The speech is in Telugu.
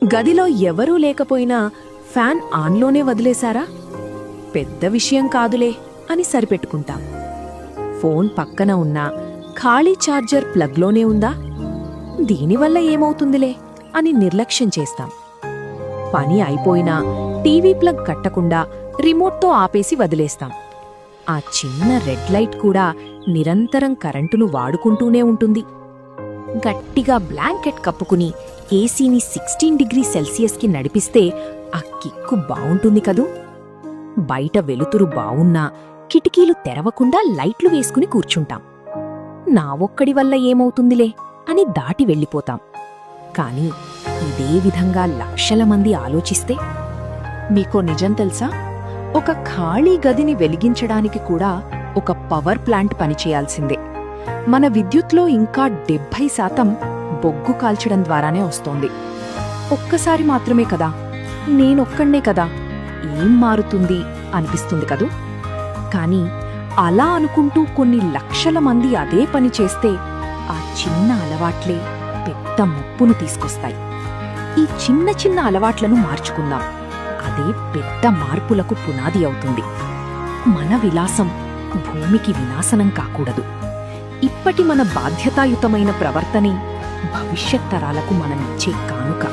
గదిలో ఎవరూ లేకపోయినా ఫ్యాన్ ఆన్లోనే వదిలేశారా? పెద్ద విషయం కాదులే అని సరిపెట్టుకుంటాం. ఫోన్ పక్కన ఉన్నా ఖాళీ ఛార్జర్ ప్లగ్లోనే ఉందా? దీనివల్ల ఏమవుతుందిలే అని నిర్లక్ష్యం చేస్తాం. పని అయిపోయినా టీవీ ప్లగ్ కట్టకుండా రిమోట్తో ఆపేసి వదిలేస్తాం. ఆ చిన్న రెడ్ లైట్ కూడా నిరంతరం కరెంటును వాడుకుంటూనే ఉంటుంది. గట్టిగా బ్లాంకెట్ కప్పుకుని ఏసీని 16 °C నడిపిస్తే ఆ కిక్కు బావుంటుంది కదూ. బయట వెలుతురు బావున్నా కిటికీలు తెరవకుండా లైట్లు వేసుకుని కూర్చుంటాం. నా ఒక్కడి వల్ల ఏమవుతుందిలే అని దాటి వెళ్ళిపోతాం. కాని ఇదే విధంగా లక్షల మంది ఆలోచిస్తే? మీకో నిజం తెలుసా? ఒక ఖాళీ గదిని వెలిగించడానికి కూడా ఒక పవర్ ప్లాంట్ పనిచేయాల్సిందే. మన విద్యుత్లో ఇంకా 70% బొగ్గు కాల్చడం ద్వారానే వస్తోంది. ఒక్కసారి మాత్రమే కదా, నేనొక్కడే కదా, ఏం మారుతుంది అనిపిస్తుంది కదూ. కాని అలా అనుకుంటూ కొన్ని లక్షల మంది అదే పని చేస్తే ఆ చిన్న అలవాట్లే పెద్ద ముప్పును తీసుకొస్తాయి. ఈ చిన్న చిన్న అలవాట్లను మార్చుకుందాం. అదే పెద్ద మార్పులకు పునాది అవుతుంది. మన విలాసం భూమికి వినాశనం కాకూడదు. ఇప్పటి మన బాధ్యతాయుతమైన ప్రవర్తనే భవిష్యత్ తరాలకు మనమిచ్చే కానుక.